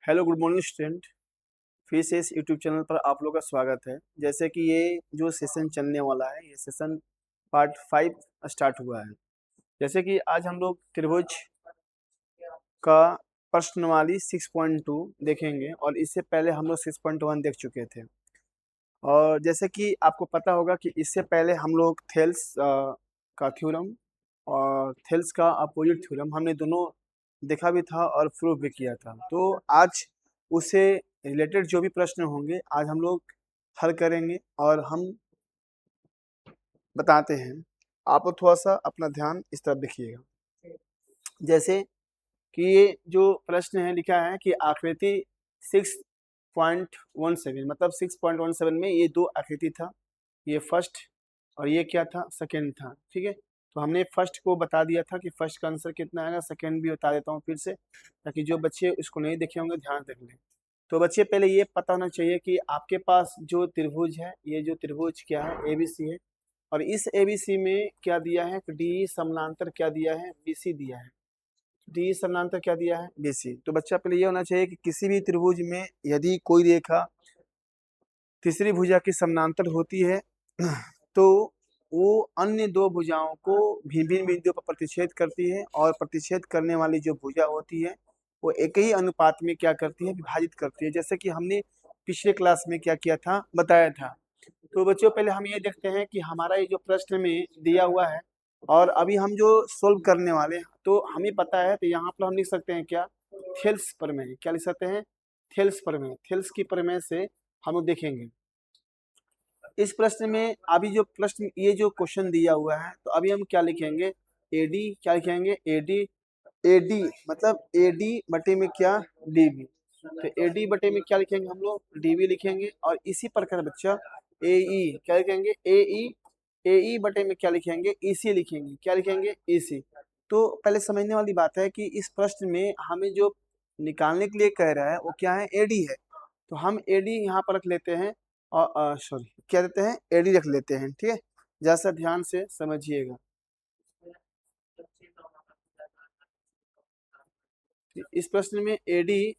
Hello good morning student. फिर से इस यूट्यूब चैनल पर आप लोग का स्वागत है। जैसे कि ये जो सेशन चलने वाला है, ये सेशन पार्ट 5 स्टार्ट हुआ है। जैसे कि आज हम लोग त्रिभुज का प्रश्नवाली 6.2 देखेंगे और इससे पहले हम लोग 6.1 देख चुके थे। और जैसे कि आपको पता होगा कि इससे पहले हम लोग थेल्स का थ्योरम और थेल्स का अपोजिट थ्योरम हमने दोनों देखा भी था और प्रूव भी किया था। तो आज उससे रिलेटेड जो भी प्रश्न होंगे आज हम लोग हल करेंगे और हम बताते हैं। आप लोग थोड़ा सा अपना ध्यान इस तरफ देखिएगा। जैसे कि ये जो प्रश्न है लिखा है कि आकृति 6.17 मतलब 6.17 में ये दो आकृति था, ये फर्स्ट और ये क्या था, सेकेंड था। ठीक है, तो हमने फर्स्ट को बता दिया था कि फर्स्ट का आंसर कितना आएगा। सेकेंड भी बता देता हूँ फिर से, ताकि जो बच्चे इसको नहीं देखे होंगे ध्यान रख लें। तो बच्चे पहले ये पता होना चाहिए कि आपके पास जो त्रिभुज है, ये जो त्रिभुज क्या है, एबीसी है। और इस एबीसी में क्या दिया है, डी समानांतर क्या दिया है, बीसी दिया है। डी समानांतर क्या दिया है, बीसी। तो बच्चा पहले ये होना चाहिए कि किसी भी त्रिभुज में यदि कोई रेखा तीसरी भुजा की समानांतर होती है तो वो अन्य दो भुजाओं को भिन्न भिन्न बिंदुओं पर प्रतिच्छेद करती है, और प्रतिच्छेद करने वाली जो भुजा होती है वो एक ही अनुपात में क्या करती है, विभाजित करती है। जैसे कि हमने पिछले क्लास में क्या किया था, बताया था। तो बच्चों पहले हम ये देखते हैं कि हमारा ये जो प्रश्न में दिया हुआ है और अभी हम जो सोल्व करने वाले हैं, तो हमें पता है। तो यहाँ पर हम लिख सकते हैं क्या, थेल्स प्रमेय। क्या लिख सकते हैं, थेल्स प्रमेय। थेल्स की प्रमेय से हम लोग देखेंगे इस प्रश्न में। अभी जो प्रश्न ये जो क्वेश्चन दिया हुआ है, तो अभी हम क्या लिखेंगे, एडी। क्या लिखेंगे, एडी। एडी मतलब एडी बटे में क्या, डीबी। तो एडी बटे में क्या लिखेंगे हम लोग, डीबी लिखेंगे। और इसी प्रकार बच्चा एई क्या लिखेंगे, एई। एई बटे में क्या लिखेंगे, ईसी लिखेंगे। क्या लिखेंगे, ईसी। तो पहले समझने वाली बात है कि इस प्रश्न में हमें जो निकालने के लिए कह रहा है वो क्या है, एडी है। तो हम एडी यहाँ पर रख लेते हैं और सॉरी क्या देते हैं, एडी रख लेते हैं। ठीक है, जैसा ध्यान से समझिएगा। इस प्रश्न में एडी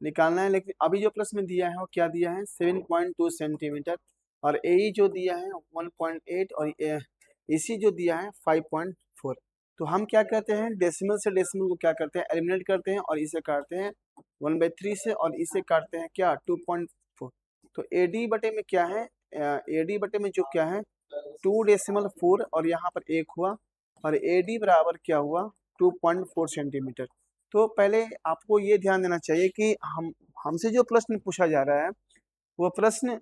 निकालना है, लेकिन अभी जो प्रश्न में दिया है वो क्या दिया है, 7.2 सेंटीमीटर। और एई जो दिया है 1.8 और इसी जो दिया है 5.4। तो हम क्या करते हैं, डेसिमल से डेसिमल को क्या करते हैं, एलिमिनेट करते हैं और इसे काटते हैं 1/3 से, और इसे काटते हैं क्या, 2.4। तो एडी बटे में क्या है, एडी बटे में जो क्या है 2.4 और यहाँ पर 1 हुआ, और एडी बराबर क्या हुआ, 2.4 सेंटीमीटर। तो पहले आपको ये ध्यान देना चाहिए कि हमसे जो प्रश्न पूछा जा रहा है वो प्रश्न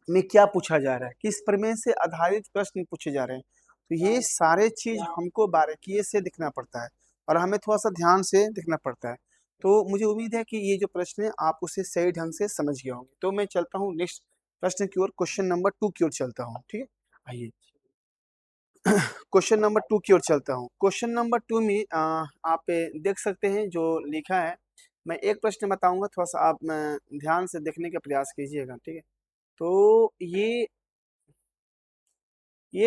में क्या पूछा जा रहा है, किस प्रमेय से आधारित प्रश्न पूछे जा रहे हैं। तो ये सारे चीज हमको बारीकी से देखना पड़ता है और हमें थोड़ा सा ध्यान से देखना पड़ता है। तो मुझे उम्मीद है कि ये जो प्रश्न है आप उसे सही ढंग से समझ गए होंगे। तो मैं चलता हूँ नेक्स्ट प्रश्न की ओर, क्वेश्चन नंबर 2 की ओर चलता हूँ। ठीक है, आइए क्वेश्चन नंबर 2 की ओर चलता हूँ। क्वेश्चन नंबर 2 में आप देख सकते हैं जो लिखा है। मैं एक प्रश्न बताऊंगा, थोड़ा सा आप ध्यान से देखने का प्रयास कीजिएगा। ठीक है, तो ये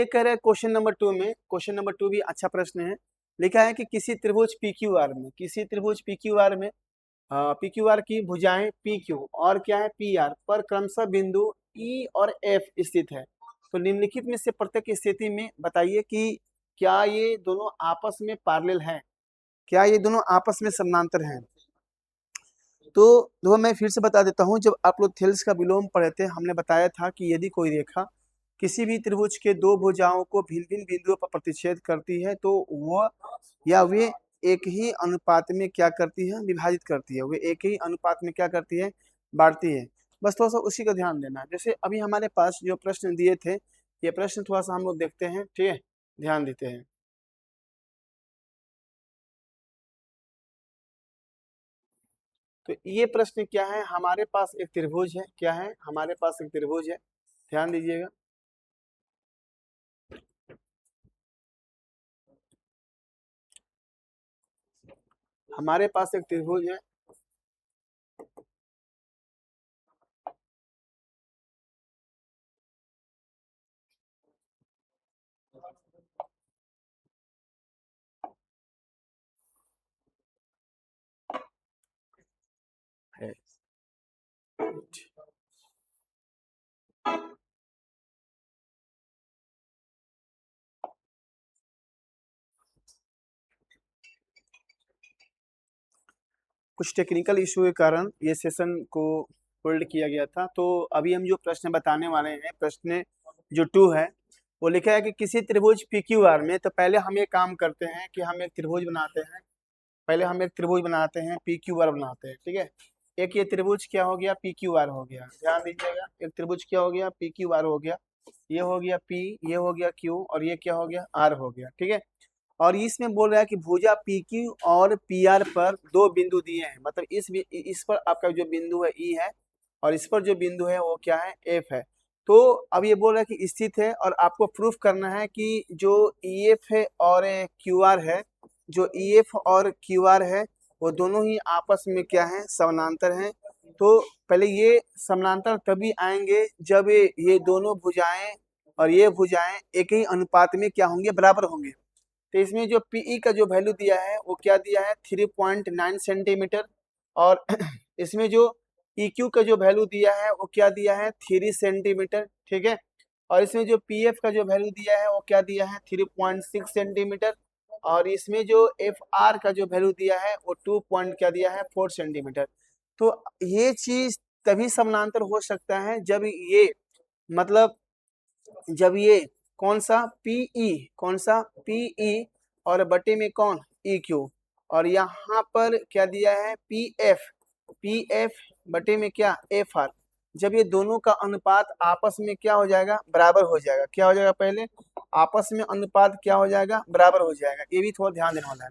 कह रहे हैं क्वेश्चन नंबर 2 में, क्वेश्चन नंबर 2 भी अच्छा प्रश्न है। लिखा है कि किसी त्रिभुज PQR में, किसी त्रिभुज PQR में PQR की भुजाएं PQ और क्या है PR पर क्रमशः बिंदु E और F स्थित है। तो निम्नलिखित में से प्रत्येक स्थिति में बताइए कि क्या ये दोनों आपस में पैरेलल हैं, क्या ये दोनों आपस में समानांतर हैं। तो देखो मैं फिर से बता देता हूँ, जब आप लोग थेल्स का विलोम पढ़े थे हमने बताया था कि यदि कोई रेखा किसी भी त्रिभुज के दो भुजाओं को भिन्न भिन्न बिंदुओं पर प्रतिच्छेद करती है तो वह या वे एक ही अनुपात में क्या करती है, विभाजित करती है। वे एक ही अनुपात में क्या करती है, बांटती है। बस थोड़ा सा उसी का ध्यान देना है। जैसे अभी हमारे पास जो प्रश्न दिए थे, ये प्रश्न थोड़ा सा हम लोग देखते हैं। ठीक है, ध्यान देते हैं। तो ये प्रश्न क्या है, हमारे पास एक त्रिभुज है। क्या है, हमारे पास एक त्रिभुज है, ध्यान दीजिएगा। हमारे पास एक त्रिभुज है, कुछ टेक्निकल इशू के कारण ये सेशन को होल्ड किया गया था। तो अभी हम जो प्रश्न बताने वाले हैं, प्रश्न जो 2 है, वो लिखा है कि किसी त्रिभुज PQR में, तो पहले हम ये काम करते हैं कि हम एक त्रिभुज बनाते हैं। पहले हम एक त्रिभुज बनाते हैं, PQR बनाते हैं, ठीक है। एक ये त्रिभुज क्या हो गया, PQR हो गया, ध्यान दीजिएगा। एक त्रिभुज क्या हो गया, PQR हो गया। ये हो गया P, ये हो गया Q, और ये क्या हो गया, R हो गया, ठीक है। और इसमें बोल रहा है कि भुजा PQ और PR पर 2 बिंदु दिए हैं, मतलब इस पर आपका जो बिंदु है E है, और इस पर जो बिंदु है वो क्या है, F है। तो अब ये बोल रहा है कि स्थित है, और आपको प्रूफ करना है कि जो EF है और QR है, जो EF और QR है, वो दोनों ही आपस में क्या है, समानांतर हैं। तो पहले ये समानांतर तभी आएंगे जब ये दोनों भुजाएं और ये भुजाएं एक ही अनुपात में क्या होंगे, बराबर होंगे। तो इसमें जो PE का जो वैल्यू दिया है वो क्या दिया है, 3.9 सेंटीमीटर, और इसमें जो EQ का जो वैल्यू दिया है वो क्या दिया है, 3 सेंटीमीटर, ठीक है। और इसमें जो PF का जो वैल्यू दिया है वो क्या दिया है, 3.6 सेंटीमीटर, और इसमें जो FR का जो वैल्यू दिया है वो 2 पॉइंट क्या दिया है, 4 सेंटीमीटर। तो ये चीज तभी समानांतर हो सकता है जब ये, मतलब जब ये कौन सा PE, कौन सा PE, और बटे में कौन, EQ, और यहाँ पर क्या दिया है, PF बटे में क्या, FR। जब ये दोनों का अनुपात आपस में क्या हो जाएगा, बराबर हो जाएगा। क्या हो जाएगा, पहले आपस में अनुपात क्या हो जाएगा, बराबर हो जाएगा। ये भी थोड़ा ध्यान देने वाला है।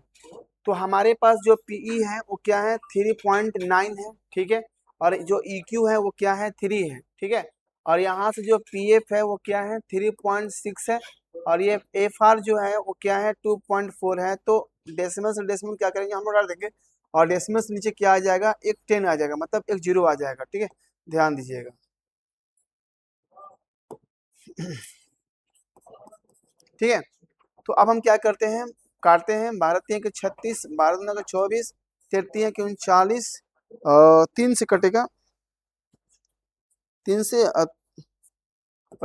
तो हमारे पास जो PE है वो क्या है, 3.9 है, ठीक है। और जो EQ है वो क्या है, 3 है, ठीक है। और यहाँ से जो PF है वो क्या है, 3.6 है, और ये FR जो है वो क्या है, 2.4 है। तो डेसिमल से डेसिमल क्या करेंगे, हम लोग डाल देंगे, और डेसिमल से नीचे क्या आ जाएगा, एक 10 आ जाएगा, मतलब एक 0 आ जाएगा, ठीक है। ध्यान दीजिएगा। ठीक है। तो अब हम क्या करते हैं, काटते हैं। 12 3 के 36, 12 दूना के 24, 13 के 39, 3 से कटेगा, 3 से और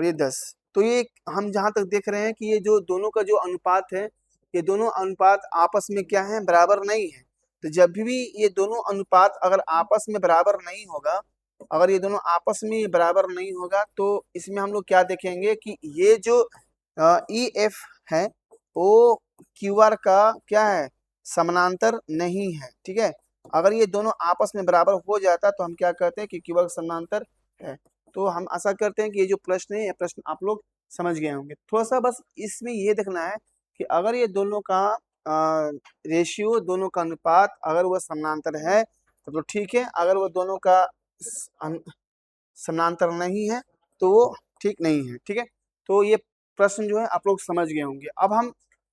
ये 10। तो ये हम जहाँ तक देख रहे हैं कि ये जो दोनों का जो अनुपात है, ये दोनों अनुपात आपस में क्या है, बराबर नहीं है। तो जब भी ये दोनों अनुपात अगर आपस में बराबर नहीं होगा, अगर ये दोनों आपस में बराबर नहीं होगा, तो इसमें हम लोग क्या देखेंगे कि ये जो EF है वो QR का क्या है, समानांतर नहीं है, ठीक है। अगर ये दोनों आपस में बराबर हो जाता तो हम क्या कहते हैं कि QR समानांतर है। तो हम आशा करते हैं कि ये जो प्रश्न है, ये प्रश्न आप लोग समझ गए होंगे। थोड़ा सा बस इसमें ये देखना है कि अगर ये दोनों का रेशियो, दोनों का अनुपात अगर वह समानांतर है तो ठीक है, अगर वो दोनों का समानांतर नहीं है तो वो ठीक नहीं है, ठीक है। तो ये प्रश्न जो है आप लोग समझ गए होंगे। अब हम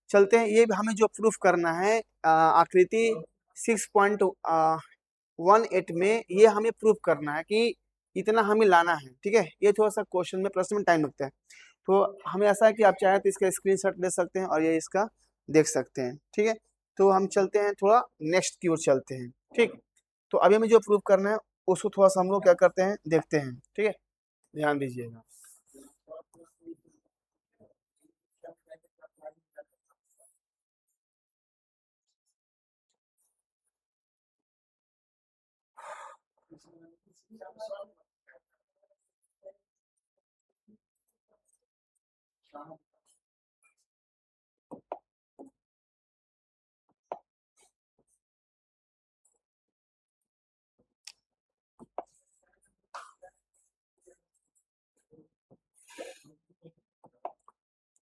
चलते हैं, ये हमें जो प्रूफ करना है आकृति 6.18 में, ये हमें प्रूफ करना है कि इतना हमें लाना है, ठीक है। ये थोड़ा सा क्वेश्चन में, प्रश्न में टाइम लगता है। तो हमें ऐसा है कि आप चाहें तो इसका स्क्रीनशॉट ले सकते हैं और ये इसका देख सकते हैं, ठीक है। तो हम चलते हैं, थोड़ा नेक्स्ट की ओर चलते हैं, ठीक। तो अभी हमें जो प्रूफ करना है उसको थोड़ा सा हम लोग क्या करते हैं, देखते हैं, ठीक है। ध्यान दीजिएगा।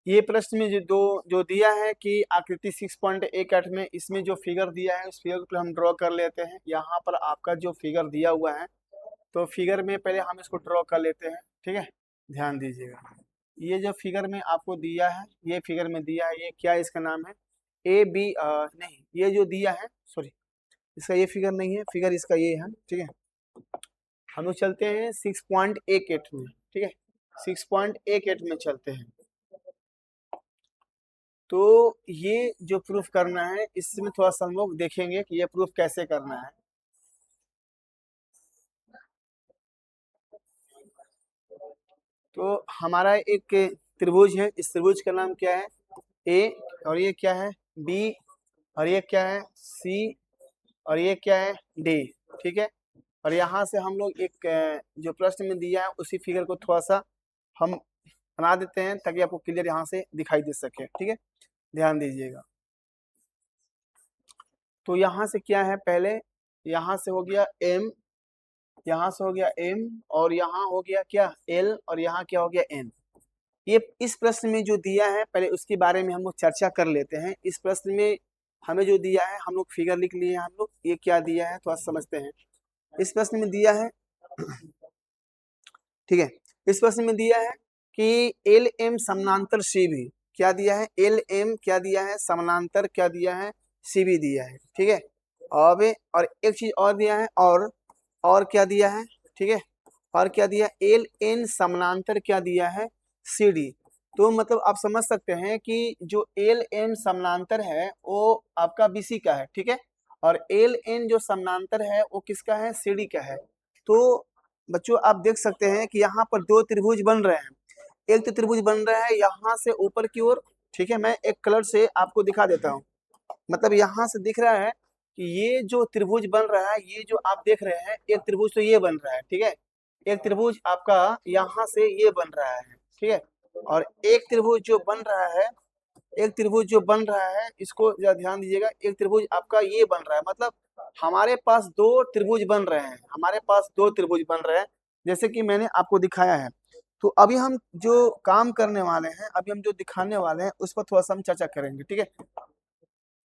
ये प्रश्न में जो दिया है कि आकृति 6.18 में, इसमें जो फिगर दिया है उस फिगर को हम ड्रॉ कर लेते हैं। यहाँ पर आपका जो फिगर दिया हुआ है, तो फिगर में पहले हम इसको ड्रॉ कर लेते हैं, ठीक है। ध्यान दीजिएगा। ये जो फिगर में आपको दिया है, ये फिगर में दिया है, ये क्या इसका नाम है, नहीं, ये जो दिया है, सॉरी, इसका ये फिगर नहीं है, फिगर इसका ये है, ठीक है। हम लोग चलते हैं 6.18 में, ठीक है। 6.18 में चलते हैं। तो ये जो प्रूफ करना है, इसमें थोड़ा सा हम लोग देखेंगे कि ये प्रूफ कैसे करना है। तो हमारा एक त्रिभुज है, इस त्रिभुज का नाम क्या है, ए, और ये क्या है, बी, और ये क्या है, सी, और ये क्या है डी, ठीक है। और यहाँ से हम लोग एक जो प्रश्न में दिया है उसी फिगर को थोड़ा सा हम बना देते हैं ताकि आपको क्लियर यहाँ से दिखाई दे सके, ठीक है, ध्यान दीजिएगा। तो यहाँ से क्या है, पहले यहाँ से हो गया एम, यहाँ से हो गया एम, और यहाँ हो गया क्या एल, और यहाँ क्या हो गया एन। ये इस प्रश्न में जो दिया है पहले उसके बारे में हम लोग चर्चा कर लेते हैं। इस प्रश्न में हमें जो दिया है हम लोग फिगर लिख लिए हैं हम लोग, ये क्या दिया है थोड़ा समझते हैं। इस प्रश्न में दिया है, ठीक है, इस प्रश्न में दिया है कि एल एम समानांतर सी बी, क्या दिया है एल एम क्या दिया है समानांतर क्या दिया है सी बी दिया है, ठीक है। अब और एक चीज और दिया है, और क्या दिया है, ठीक है, और क्या दिया एल एन समानांतर क्या दिया है सी डी। तो मतलब आप समझ सकते हैं कि जो एल एम समानांतर है वो आपका बीसी का है, ठीक है, और एल एन जो समानांतर है वो किसका है सी डी का है। तो बच्चों आप देख सकते हैं कि यहाँ पर दो त्रिभुज बन रहे हैं। एक तो त्रिभुज बन रहा है यहाँ से ऊपर की ओर, ठीक है, मैं एक कलर से आपको दिखा देता हूँ। मतलब यहाँ से दिख रहा है कि ये जो त्रिभुज बन रहा है, ये जो आप देख रहे हैं एक त्रिभुज तो ये बन रहा है, ठीक है, एक त्रिभुज आपका यहाँ से ये बन रहा है, ठीक है, और एक त्रिभुज जो बन रहा है, एक त्रिभुज जो बन रहा है इसको जरा ध्यान दीजिएगा, एक त्रिभुज आपका ये बन रहा है। मतलब हमारे पास दो त्रिभुज बन रहे हैं, हमारे पास दो त्रिभुज बन रहे हैं जैसे कि मैंने आपको दिखाया है। तो अभी हम जो काम करने वाले हैं, अभी हम जो दिखाने वाले हैं उस पर थोड़ा सा हम चर्चा करेंगे, ठीक है।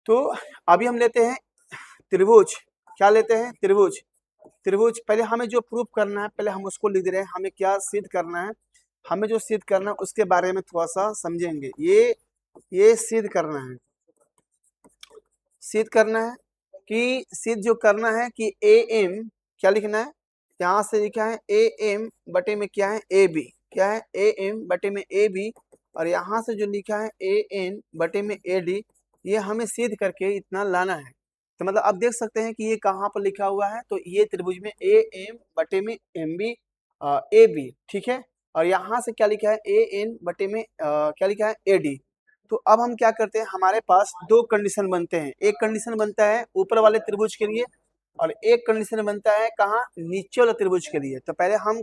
तो अभी हम लेते हैं त्रिभुज, क्या लेते हैं त्रिभुज। त्रिभुज पहले हमें जो प्रूफ करना है पहले हम उसको लिख दे रहे हैं, हमें क्या सिद्ध करना है, हमें जो सिद्ध करना है उसके बारे में थोड़ा सा समझेंगे। ये सिद्ध करना है, सिद्ध करना है कि सिद्ध जो करना है कि ए एम क्या लिखना है, यहाँ से लिखा है ए एम बटे में क्या है ए बी, क्या है ए एम बटे में ए बी, और यहाँ से जो लिखा है ए एन बटे में ए डी, ये हमें सिद्ध करके इतना लाना है। तो मतलब आप देख सकते हैं कि ये कहाँ पर लिखा हुआ है, तो ये त्रिभुज में ए एम बटे में एम बी ए बी, ठीक है, और यहाँ से क्या लिखा है ए एन बटे में क्या लिखा है ए डी। तो अब हम क्या करते हैं, हमारे पास दो कंडीशन बनते हैं, एक कंडीशन बनता है ऊपर वाले त्रिभुज के लिए और एक कंडीशन बनता है कहाँ नीचे वाले त्रिभुज के लिए। तो पहले हम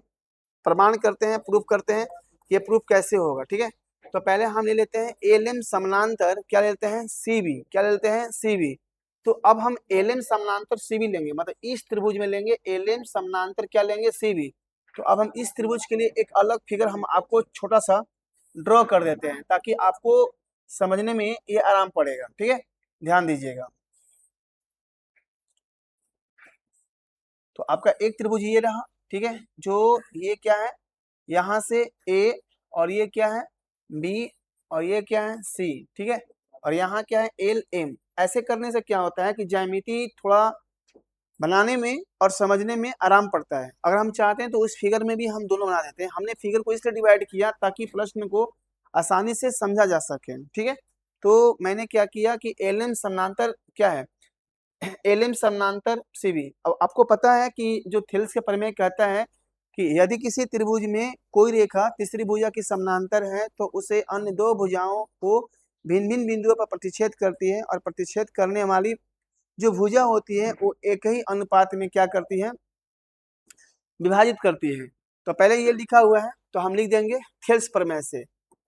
प्रमाण करते हैं, प्रूफ करते हैं, ये प्रूफ कैसे होगा, ठीक है। तो पहले हम ले लेते हैं एल एम समानांतर क्या लेते हैं सी बी, क्या लेते हैं सी बी। तो अब हम एल एम समानांतर सी बी लेंगे, मतलब इस त्रिभुज में लेंगे एल एम समानांतर क्या लेंगे सी बी। तो अब हम इस त्रिभुज के लिए एक अलग फिगर हम आपको छोटा सा ड्रॉ कर देते हैं ताकि आपको समझने में ये आराम पड़ेगा, ठीक है, ध्यान दीजिएगा। तो आपका एक त्रिभुज ये रहा, ठीक है, जो ये क्या है यहाँ से ए, और ये क्या है बी, और ये क्या है सी, ठीक है, और यहाँ क्या है एल एम। ऐसे करने से क्या होता है कि ज्यामिति थोड़ा बनाने में और समझने में आराम पड़ता है। अगर हम चाहते हैं तो उस फिगर में भी हम दोनों बना देते हैं। हमने फिगर को इसलिए डिवाइड किया ताकि प्रश्न को आसानी से समझा जा सके, ठीक है। तो मैंने क्या किया कि एल एम समानांतर क्या है एल एम समानांतर सी बी। अब आपको पता है कि जो थेल्स का प्रमेय कहता है कि यदि किसी त्रिभुज में कोई रेखा तीसरी भुजा की समानांतर है तो उसे अन्य दो भुजाओं को भिन्न भिन्न बिंदुओं पर प्रतिच्छेद करती है, और प्रतिच्छेद करने वाली जो भुजा होती है वो एक ही अनुपात में क्या करती है विभाजित करती है। तो पहले ये लिखा हुआ है तो हम लिख देंगे थेल्स प्रमेय से,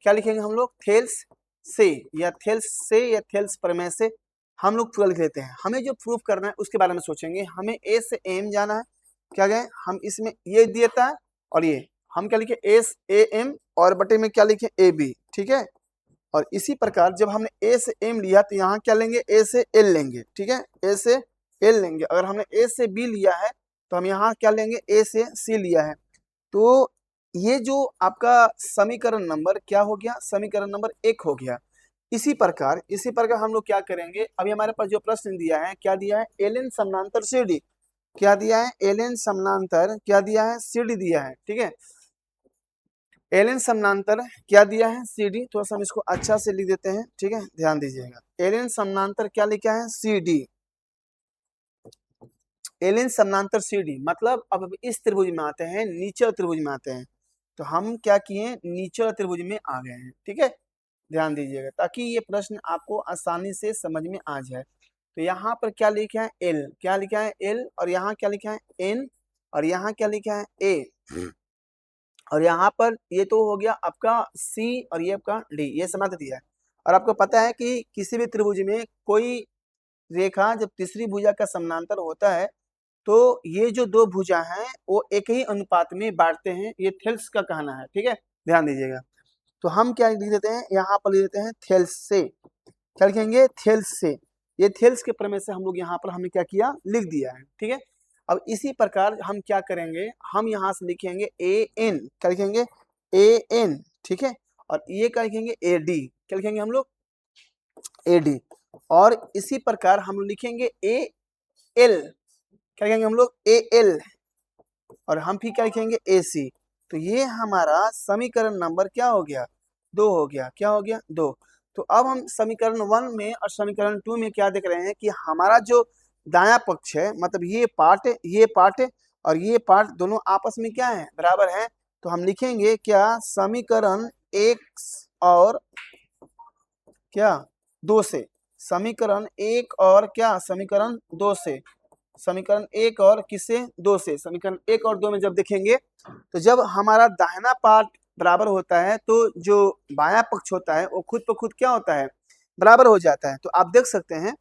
क्या लिखेंगे हम लोग थेल्स से या थेल्स प्रमेय से हम लोग पूरा लिख लेते हैं। हमें जो प्रूफ करना है उसके बारे में सोचेंगे। हमें ए से एम जाना है, क्या गए हम इसमें ये देता है और ये हम क्या लिखे एस ए एम और बटे में क्या लिखे ए बी, ठीक है। और इसी प्रकार जब हमने ए से एम लिया तो यहाँ क्या लेंगे ए से एल लेंगे, ठीक है, ए से एल लेंगे। अगर हमने ए से बी लिया है तो हम यहाँ क्या लेंगे ए से सी लिया है। तो ये जो आपका समीकरण नंबर क्या हो गया, समीकरण नंबर 1 हो गया। इसी प्रकार हम लोग क्या करेंगे, अभी हमारे पास जो प्रश्न दिया है क्या दिया है एल एन समानांतर सी डी, क्या दिया है एल एन समानांतर क्या दिया है सी डी दिया है, ठीक है, एल एन समानांतर क्या दिया है सी डी। थोड़ा सा हम इसको अच्छा से लिख देते हैं, ठीक है, ध्यान दीजिएगा। एल एन समानांतर क्या लिखा है सी डी, एल एन समानांतर सी डी। मतलब अब इस त्रिभुज में आते हैं, नीचे त्रिभुज में आते हैं। तो हम क्या किए नीचे त्रिभुज में आ गए हैं, ठीक है, ध्यान दीजिएगा ताकि ये प्रश्न आपको आसानी से समझ में आ जाए। तो यहाँ पर क्या लिखा है एल, क्या लिखा है एल, और यहाँ क्या लिखा है एन, और यहाँ क्या लिखा है ए, और यहाँ पर ये तो हो गया आपका सी और ये आपका डी, ये समाप्त दिया है। और आपको पता है कि किसी भी त्रिभुज में कोई रेखा जब तीसरी भुजा का समानांतर होता है तो ये जो दो भुजा हैं वो एक ही अनुपात में बांटते हैं, ये थेल्स का कहना है, ठीक है, ध्यान दीजिएगा। तो हम क्या लिख देते हैं यहाँ पर लिख देते हैं थेल्स से, क्या लिखेंगे थेल्स से, ये थेल्स के प्रमेय से हम लोग यहाँ पर हमने क्या किया लिख दिया है, ठीक है। अब इसी प्रकार हम क्या करेंगे, हम यहाँ से लिखेंगे ए एन, क्या लिखेंगे ए एन, ठीक है, और ये क्या लिखेंगे ए डी, क्या लिखेंगे हम लोग ए डी, और इसी प्रकार हम लिखेंगे ए एल, क्या लिखेंगे हम लोग ए एल, और हम फिर क्या लिखेंगे ए सी। तो ये हमारा समीकरण नंबर क्या हो गया, 2 हो गया, क्या हो गया 2। तो अब हम समीकरण 1 में और समीकरण 2 में क्या देख रहे हैं कि हमारा जो दायां पक्ष है, मतलब ये पार्ट और ये पार्ट दोनों आपस में क्या है बराबर है। तो हम लिखेंगे क्या समीकरण 1 और क्या 2 से, समीकरण 1 और क्या समीकरण 2 से, समीकरण 1 और किससे 2 से, समीकरण 1 और 2 में जब देखेंगे तो जब हमारा दाहिना पार्ट बराबर होता है तो जो बायां पक्ष होता है वो खुद ब खुद क्या होता है बराबर हो जाता है। तो आप देख सकते हैं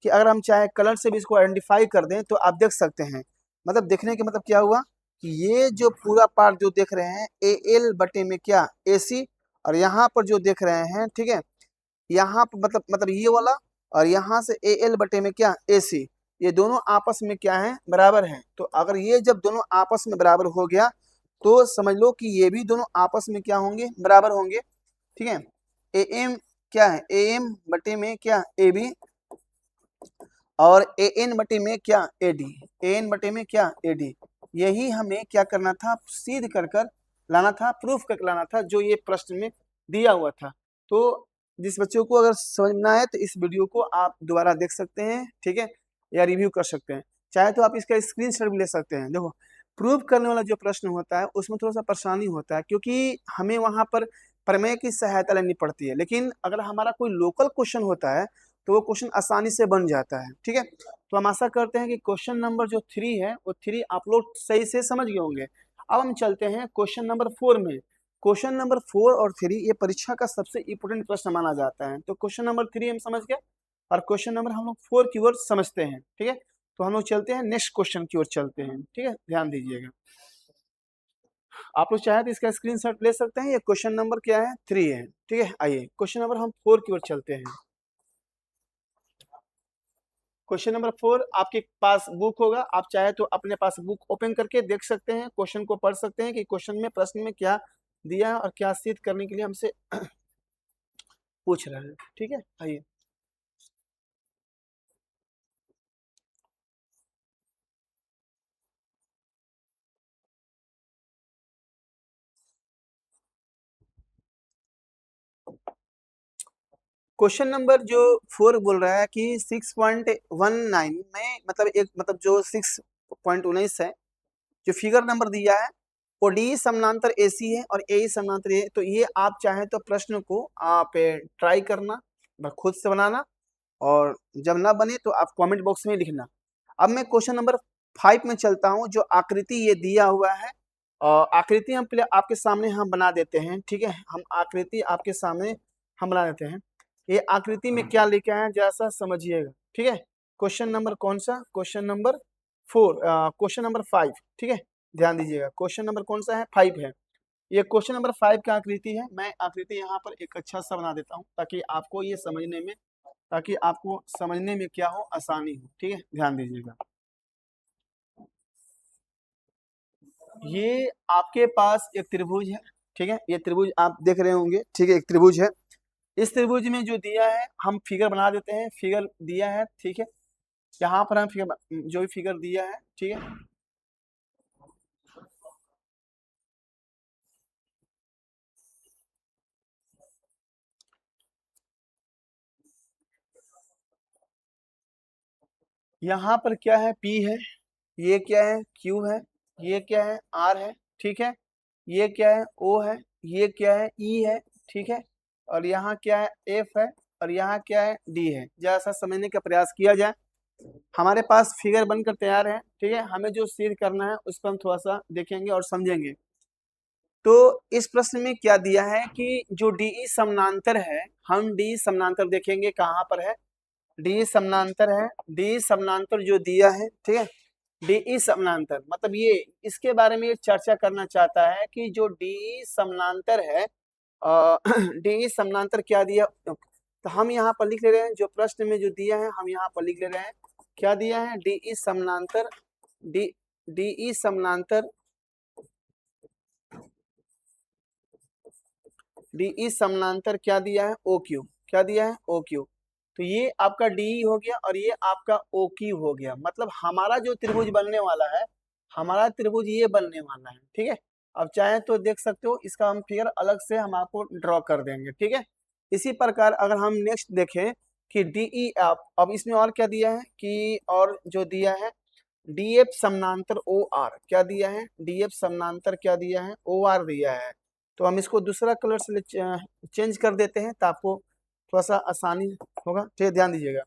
कि अगर हम चाहे कलर से भी इसको आइडेंटिफाई कर दें तो आप देख सकते हैं, मतलब देखने के मतलब क्या हुआ कि ये जो पूरा पार्ट जो देख रहे हैं ए एल बटे में क्या ए सी, और यहाँ पर जो देख रहे हैं ठीक है यहाँ पर मतलब ये वाला, और यहाँ से ए एल बटे में क्या ए सी, ये दोनों आपस में क्या है बराबर हैं। तो अगर ये जब दोनों आपस में बराबर हो गया तो समझ लो कि ये भी दोनों आपस में क्या होंगे बराबर होंगे, ठीक है। ए एम क्या है ए एम बटे में क्या ए बी, और ए एन बटे में क्या ए डी, ए एन बटे में क्या ए डी, यही हमें क्या करना था सिद्ध कर कर लाना था, प्रूफ करके लाना था जो ये प्रश्न में दिया हुआ था। तो जिस बच्चों को अगर समझना है तो इस वीडियो को आप दोबारा देख सकते हैं, ठीक है, या रिव्यू कर सकते हैं, चाहे तो आप इसका स्क्रीनशॉट भी ले सकते हैं। देखो प्रूव करने वाला जो प्रश्न होता है उसमें थोड़ा सा परेशानी होता है क्योंकि हमें वहां पर प्रमेय की सहायता लेनी पड़ती है, लेकिन अगर हमारा कोई लोकल क्वेश्चन होता है तो वो क्वेश्चन आसानी से बन जाता है, ठीक है। तो हम आशा करते हैं कि क्वेश्चन नंबर जो 3 है वो 3 आप लोग सही से समझ गए होंगे। अब हम चलते हैं क्वेश्चन नंबर 4 में। क्वेश्चन नंबर 4 और 3 ये परीक्षा का सबसे इंपोर्टेंट प्रश्न माना जाता है। तो क्वेश्चन नंबर 3 हम समझ गए और क्वेश्चन नंबर हम लोग 4 की ओर समझते हैं, ठीक है। तो हम लोग चलते हैं नेक्स्ट क्वेश्चन की ओर चलते हैं, ठीक है, ध्यान दीजिएगा। आप लोग चाहे तो इसका स्क्रीनशॉट ले सकते हैं। ये क्वेश्चन नंबर क्या है 3 है, ठीक है। आइए क्वेश्चन नंबर हम 4 की ओर चलते हैं। क्वेश्चन नंबर 4 आपके पास बुक होगा, आप चाहे तो अपने पास बुक ओपन करके देख सकते हैं, क्वेश्चन को पढ़ सकते हैं कि क्वेश्चन में प्रश्न में क्या दिया है और क्या सिद्ध करने के लिए हमसे पूछ रहा है, ठीक है। आइए क्वेश्चन नंबर जो 4 बोल रहा है कि 6.19 में मतलब एक मतलब जो 6.19 है जो फिगर नंबर दिया है वो डी समानांतर एसी है और ए समानांतर ए। तो ये आप चाहें तो प्रश्न को आप ट्राई करना, खुद से बनाना, और जब ना बने तो आप कमेंट बॉक्स में लिखना। अब मैं क्वेश्चन नंबर 5 में चलता हूं। जो आकृति ये दिया हुआ है आकृति हम पहले आपके सामने हम बना देते हैं, ठीक है, हम आकृति आपके सामने हम बना देते हैं। ये आकृति में क्या लिखा है जैसा समझिएगा, ठीक है। क्वेश्चन नंबर कौन सा, क्वेश्चन नंबर 4 क्वेश्चन नंबर 5, ठीक है, ध्यान दीजिएगा। क्वेश्चन नंबर कौन सा है 5 है। ये क्वेश्चन नंबर 5 का आकृति है। मैं आकृति यहाँ पर एक अच्छा सा बना देता हूँ ताकि आपको समझने में क्या हो आसानी हो, ठीक है, ध्यान दीजिएगा। ये आपके पास एक त्रिभुज है, ठीक है, ये त्रिभुज आप देख रहे होंगे, ठीक है, एक त्रिभुज है। इस त्रिभुज में जो दिया है हम फिगर बना देते हैं, फिगर दिया है, ठीक है, यहाँ पर हम फिगर जो भी फिगर दिया है, ठीक है, यहाँ पर क्या है P है, ये क्या है Q है, ये क्या है R है, ठीक है, ये क्या है O है, ये क्या है E है, ठीक है, और यहाँ क्या है F है और यहाँ क्या है, डी है। जैसा समझने का प्रयास किया जाए। हमारे पास फिगर बनकर तैयार है, ठीक है। हमें जो सिद्ध करना है उस पर हम थोड़ा सा देखेंगे और समझेंगे। तो इस प्रश्न में क्या दिया है कि जो डीई समानांतर है, हम डी समानांतर देखेंगे कहाँ पर है। डी समानांतर है, डी समानांतर जो दिया है, ठीक है। डीई समानांतर मतलब ये, इसके बारे में ये चर्चा करना चाहता है कि जो डीई समानांतर है, डीई समानांतर क्या दिया। तो हम यहाँ पर लिख ले रहे हैं, जो प्रश्न में जो दिया है हम यहाँ पर लिख ले रहे हैं। क्या दिया है, डीई समानांतर, डीई समानांतर, डीई समानांतर क्या दिया है, ओ क्यू। क्या दिया है, ओ क्यू। तो ये आपका डीई हो गया और ये आपका ओ क्यू हो गया। मतलब हमारा जो त्रिभुज बनने वाला है, हमारा त्रिभुज ये बनने वाला है, ठीक है। अब चाहे तो देख सकते हो, इसका हम फिगर अलग से हम आपको ड्रॉ कर देंगे, ठीक है। इसी प्रकार अगर हम नेक्स्ट देखें कि डीई अब इसमें और क्या दिया है कि, और जो दिया है डीएफ समानांतर ओ आर, क्या दिया है, डीएफ समानांतर क्या दिया है, ओ आर दिया है। तो हम इसको दूसरा कलर से चेंज कर देते हैं, तो आपको थोड़ा सा आसानी होगा, ठीक है। ध्यान दीजिएगा।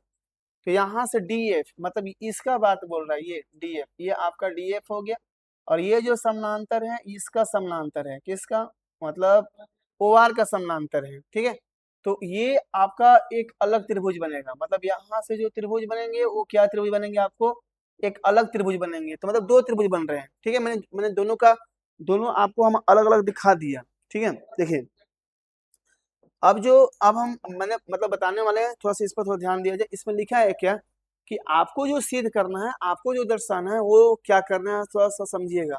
तो यहाँ से डीएफ मतलब इसका बात बोल रहा है, ये डीएफ, ये आपका डीएफ हो गया। और ये जो समानांतर है, इसका समानांतर है, किसका, मतलब ओआर का समानांतर है, ठीक है। तो ये आपका एक अलग त्रिभुज बनेगा। मतलब यहाँ से जो त्रिभुज बनेंगे वो क्या त्रिभुज बनेंगे, आपको एक अलग त्रिभुज बनेंगे। तो मतलब दो त्रिभुज बन रहे हैं, ठीक है। मैंने दोनों आपको हम अलग अलग दिखा दिया, ठीक है। देखिए अब हम मैंने मतलब बताने वाले हैं, थोड़ा सा इस पर थोड़ा ध्यान दिया जाए। इसमें लिखा है क्या कि आपको जो सिद्ध करना है, आपको जो दर्शाना है, वो क्या करना है, थोड़ा सा समझिएगा।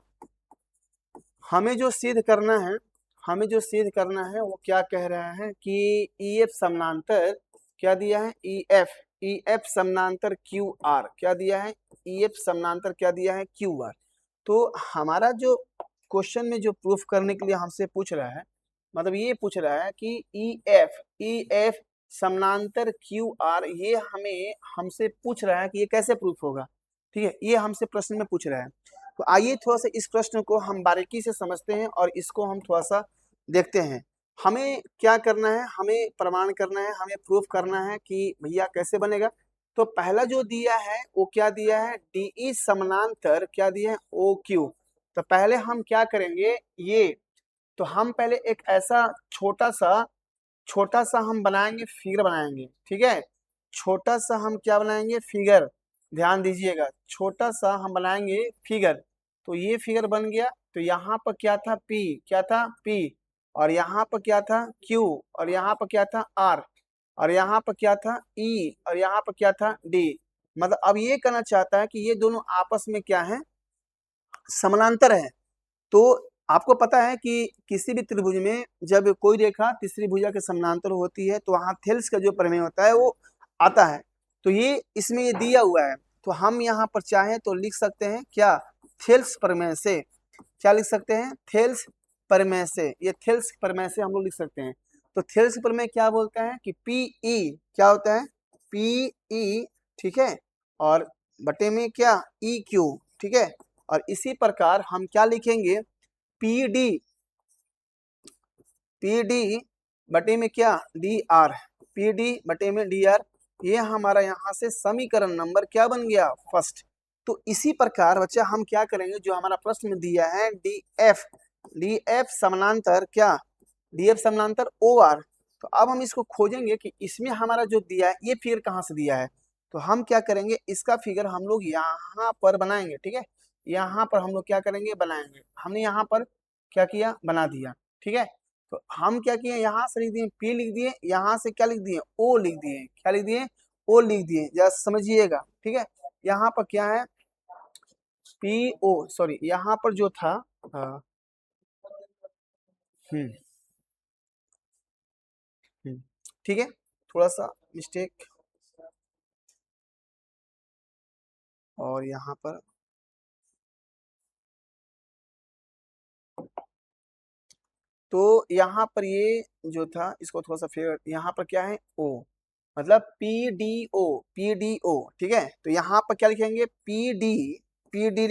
हमें जो सिद्ध करना है, हमें जो सिद्ध करना है वो क्या कह रहा है कि ईएफ समानांतर क्या दिया है, ईएफ समानांतर क्यू आर क्या दिया है, ईएफ समानांतर क्या दिया है, क्यू आर। तो हमारा जो क्वेश्चन में जो प्रूफ करने के लिए हमसे पूछ रहा है, मतलब ये पूछ रहा है कि ईएफ समानांतर क्यू आर, ये हमसे पूछ रहा है कि ये कैसे प्रूफ होगा, ठीक है। ये हमसे प्रश्न में पूछ रहा है। तो आइए थोड़ा सा इस प्रश्न को हम बारीकी से समझते हैं और इसको हम थोड़ा सा देखते हैं। हमें क्या करना है, हमें प्रमाण करना है, हमें प्रूफ करना है कि भैया कैसे बनेगा। तो पहला जो दिया है वो क्या दिया है, डीई समानांतर क्या दिया है, ओ क्यू। तो पहले हम क्या करेंगे, ये तो हम पहले एक ऐसा छोटा सा हम बनाएंगे, फिगर बनाएंगे, ठीक है। छोटा सा हम क्या बनाएंगे, फिगर। ध्यान दीजिएगा, छोटा सा हम बनाएंगे फिगर। तो ये फिगर बन गया। तो यहाँ पर क्या था, पी, क्या था, पी। और यहाँ पर क्या था, क्यू। और यहाँ पर क्या था, आर। और यहाँ पर क्या था, ई। और यहाँ पर क्या था, डी। मतलब अब ये कहना चाहता है कि ये दोनों आपस में क्या है, समानांतर है। तो आपको पता है कि किसी भी त्रिभुज में जब कोई रेखा तीसरी भुजा के समानांतर होती है तो वहां थेल्स का जो प्रमेय होता है वो आता है। तो ये इसमें ये दिया हुआ है। तो हम यहाँ पर चाहें तो लिख सकते हैं क्या, थेल्स प्रमेय से। क्या लिख सकते हैं, थेल्स प्रमेय से। ये थेल्स प्रमेय से हम लोग लिख सकते हैं। तो थेल्स प्रमेय क्या बोलता है कि पी ई क्या होता है, पी ई, ठीक है। और बटे में क्या, ई क्यू, ठीक है। और इसी प्रकार हम क्या लिखेंगे, पी डी बटे में क्या, डी आर, पी डी बटे में डी आर। ये हमारा यहाँ से समीकरण नंबर क्या बन गया, फर्स्ट। तो इसी प्रकार बच्चा हम क्या करेंगे, जो हमारा प्रश्न में दिया है डी एफ समानांतर क्या, डी एफ समानांतर ओ आर। तो अब हम इसको खोजेंगे कि इसमें हमारा जो दिया है ये फिगर कहाँ से दिया है। तो हम क्या करेंगे, इसका फिगर हम लोग यहाँ पर बनाएंगे, ठीक है। यहाँ पर हम लोग क्या करेंगे, बनाएंगे। हमने यहाँ पर क्या किया, बना दिया, ठीक है। तो हम क्या किए, यहाँ से लिख दिए पी लिख दिए, यहाँ से क्या लिख दिए, ओ लिख दिए, क्या लिख दिए, ओ लिख दिए। जरा समझिएगा, ठीक है। यहाँ पर क्या है, पी ओ, सॉरी यहाँ पर जो था, हम्म ठीक है, थोड़ा सा मिस्टेक। और यहाँ पर तो यहाँ पर ये जो था, इसको थोड़ा सा फिर यहाँ पर क्या है, ओ, मतलब पी डी ओ, ठीक है। तो यहाँ पर क्या लिखेंगे, पी डी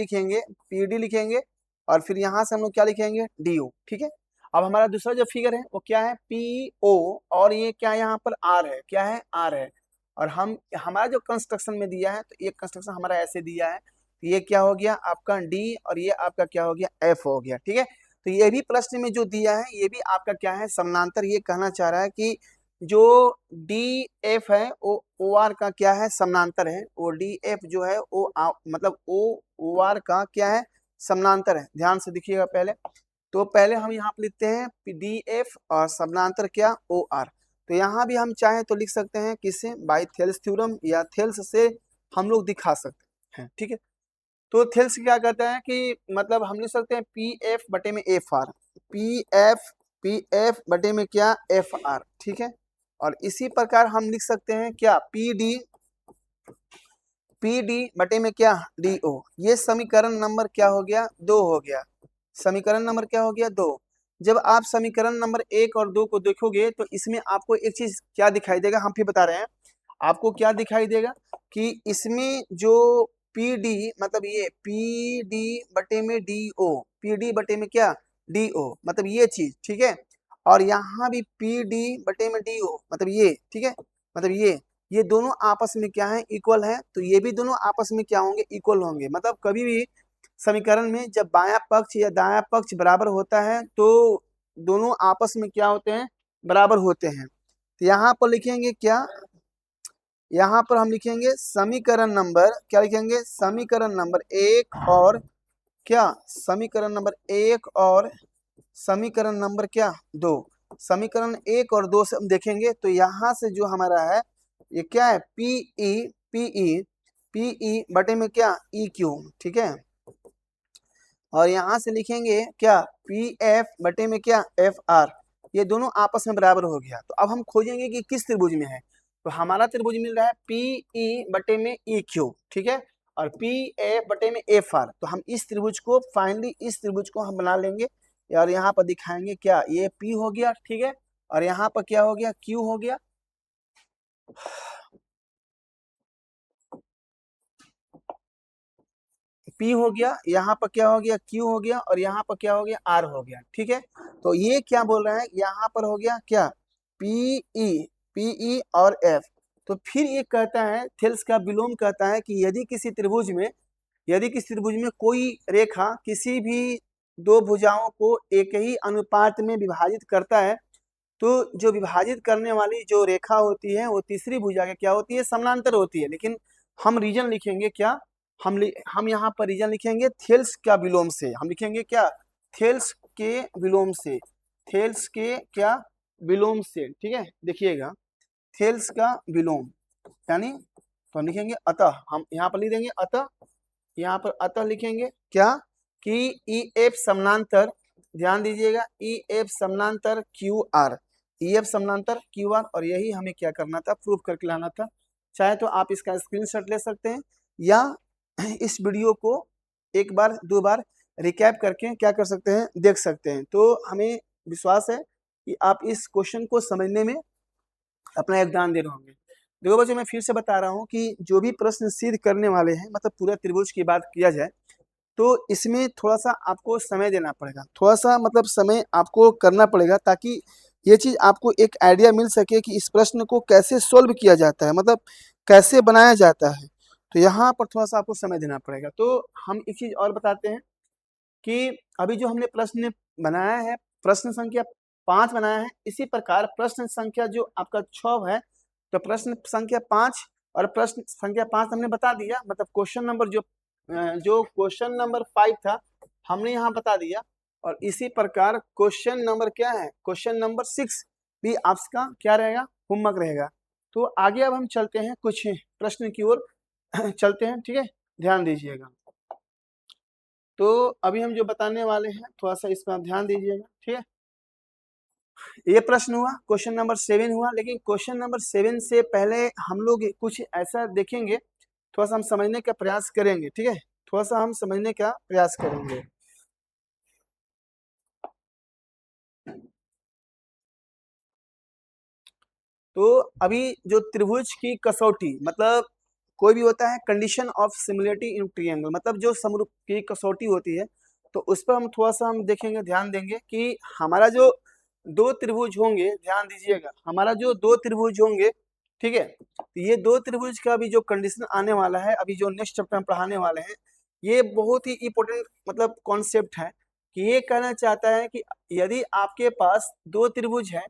लिखेंगे, और फिर यहाँ से हम लोग क्या लिखेंगे, डी ओ, ठीक है। अब हमारा दूसरा जो फिगर है वो क्या है, पी ओ, और ये क्या यहाँ पर आर है, क्या है, आर है। और हम हमारा जो कंस्ट्रक्शन में दिया है, तो ये कंस्ट्रक्शन हमारा ऐसे दिया है, तो ये क्या हो गया आपका डी, और ये आपका क्या हो गया एफ हो गया, ठीक है। तो ये भी प्रश्न में जो दिया है ये भी आपका क्या है, समानांतर। ये कहना चाह रहा है कि जो डी एफ है वो ओ आर का क्या है, समानांतर है। वो डी एफ जो है वो मतलब ओ आर का क्या है, समानांतर है। ध्यान से देखिएगा पहले, तो पहले हम यहाँ पे लिखते हैं डी एफ और समानांतर क्या, ओ आर। तो यहाँ भी हम चाहें तो लिख सकते हैं किससे, बाई थेल्स थ्योरम, या थेल्स से हम लोग दिखा सकते हैं, ठीक है। तो थेल्स क्या कहता है कि मतलब हम लिख सकते हैं पी एफ बटे में एफ आर, पी एफ बटे में क्या, एफ आर, ठीक है। और इसी प्रकार हम लिख सकते हैं क्या, पी डी बटे में क्या, डी ओ। ये समीकरण नंबर क्या हो गया, 2 हो गया। समीकरण नंबर क्या हो गया, 2। जब आप समीकरण नंबर 1 और 2 को देखोगे तो इसमें आपको एक चीज क्या दिखाई देगा, हम फिर बता रहे हैं आपको क्या दिखाई देगा, कि इसमें जो पी डी मतलब ये पी डी बटे में डी ओ, पी डी बटे में क्या, डी ओ, मतलब ये चीज, ठीक है। और यहाँ भी पी डी बटे में डी ओ, मतलब ये, ठीक है, मतलब ये दोनों आपस में क्या है, इक्वल है। तो ये भी दोनों आपस में क्या होंगे, इक्वल होंगे। मतलब कभी भी समीकरण में जब बायां पक्ष या दायां पक्ष बराबर होता है तो दोनों आपस में क्या होते हैं, बराबर होते हैं। तो यहाँ पर लिखेंगे क्या, यहाँ पर हम लिखेंगे समीकरण नंबर, क्या लिखेंगे, समीकरण नंबर 1 और क्या, समीकरण नंबर 1 और समीकरण नंबर क्या, 2। समीकरण 1 और 2 से हम देखेंगे तो यहाँ से जो हमारा है ये क्या है, पीई बटे में क्या, ई क्यू, ठीक है। और यहाँ से लिखेंगे क्या, पी एफ बटे में क्या, एफ आर। ये दोनों आपस में बराबर हो गया। तो अब हम खोजेंगे कि किस त्रिभुज में है। तो हमारा त्रिभुज मिल रहा है पी ई बटे में ई क्यू, ठीक है, और पी एफ बटे में एफ आर। तो हम इस त्रिभुज को फाइनली, इस त्रिभुज को हम बना लेंगे और यहाँ पर दिखाएंगे क्या, ये पी हो गया, ठीक है, और यहाँ पर क्या हो गया, क्यू हो गया। P हो गया, यहाँ पर क्या हो गया, Q हो गया, और यहाँ पर क्या हो गया, R हो गया, ठीक है। तो ये क्या बोल रहा है, यहाँ पर हो गया क्या, PE और F। तो फिर ये कहता है, थेल्स का विलोम कहता है कि यदि किसी त्रिभुज में कोई रेखा किसी भी दो भुजाओं को एक ही अनुपात में विभाजित करता है, तो जो विभाजित करने वाली जो रेखा होती है वो तीसरी भुजा के क्या होती है, समानांतर होती है। लेकिन हम रीजन लिखेंगे क्या, हम यहाँ पर रीजन लिखेंगे थेल्स का विलोम से। हम लिखेंगे क्या, थेल्स के विलोम से, थेल्स के क्या, विलोम से, ठीक है। देखिएगा थेल्स का विलोम यानी, तो हम लिखेंगे अतः, हम यहाँ पर लिख देंगे अतः, यहाँ पर अतः लिखेंगे क्या, कि ई एफ समानांतर, ध्यान दीजिएगा, ई एफ समानांतर क्यू आर, ई एफ समानांतर क्यू आर। और यही हमें क्या करना था, प्रूफ करके लाना था। चाहे तो आप इसका स्क्रीनशॉट ले सकते हैं, या इस वीडियो को एक बार 2 बार रिकैप करके क्या कर सकते हैं, देख सकते हैं। तो हमें विश्वास है कि आप इस क्वेश्चन को समझने में अपना योगदान दे रहे होंगे। देखो बच्चों, मैं फिर से बता रहा हूँ कि जो भी प्रश्न सिद्ध करने वाले हैं, मतलब पूरा त्रिभुज की बात किया जाए, तो इसमें थोड़ा सा आपको समय देना पड़ेगा, थोड़ा सा मतलब समय आपको करना पड़ेगा, ताकि ये चीज़ आपको एक आइडिया मिल सके कि इस प्रश्न को कैसे सोल्व किया जाता है, मतलब कैसे बनाया जाता है। तो यहाँ पर थोड़ा सा आपको समय देना पड़ेगा। तो हम एक चीज़ और बताते हैं कि अभी जो हमने प्रश्न बनाया है, प्रश्न संख्या 5 बनाया है, इसी प्रकार प्रश्न संख्या जो आपका 6 है, तो प्रश्न संख्या 5 और प्रश्न संख्या 5 हमने बता दिया, मतलब क्वेश्चन नंबर जो क्वेश्चन नंबर 5 था हमने यहाँ बता दिया। और इसी प्रकार क्वेश्चन नंबर क्या है, क्वेश्चन नंबर 6 भी आपका क्या रहेगा, होमवर्क रहेगा। तो आगे अब हम चलते हैं, कुछ प्रश्न की ओर चलते हैं, ठीक है, ध्यान दीजिएगा। तो अभी हम जो बताने वाले हैं थोड़ा सा इस पर आप ध्यान दीजिएगा, ठीक है। ये प्रश्न हुआ, क्वेश्चन नंबर 7 हुआ, लेकिन क्वेश्चन नंबर 7 से पहले हम लोग कुछ ऐसा देखेंगे, थोड़ा सा हम समझने का प्रयास करेंगे, ठीक है, थोड़ा सा हम समझने का प्रयास करेंगे। तो अभी जो त्रिभुज की कसौटी, मतलब कोई भी होता है condition of similarity in triangle, मतलब जो समरूप की कसौटी होती है, तो उस पर हम थोड़ा सा हम देखेंगे, ध्यान देंगे कि हमारा जो दो त्रिभुज होंगे, ध्यान दीजिएगा, हमारा जो दो त्रिभुज होंगे, ठीक है, तो ये दो त्रिभुज का भी जो कंडीशन आने वाला है, अभी जो नेक्स्ट चैप्टर हम पढ़ाने वाले हैं, ये बहुत ही इंपॉर्टेंट मतलब कॉन्सेप्ट है कि ये कहना चाहता है कि यदि आपके पास दो त्रिभुज है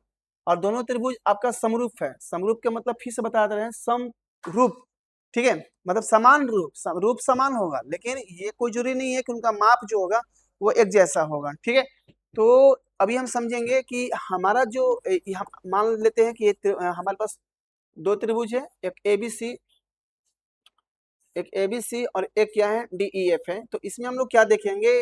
और दोनों त्रिभुज आपका समरूप है, समरूप के मतलब फिर से बता दे रहे हैं, समरूप, ठीक है, मतलब समान रूप, रूप समान होगा, लेकिन ये कोई जरूरी नहीं है कि उनका माप जो होगा वो एक जैसा होगा, ठीक है। तो अभी हम समझेंगे कि हमारा जो मान लेते हैं कि हमारे पास दो त्रिभुज है, एक ABC और एक क्या है, DEF है। तो इसमें हम लोग क्या देखेंगे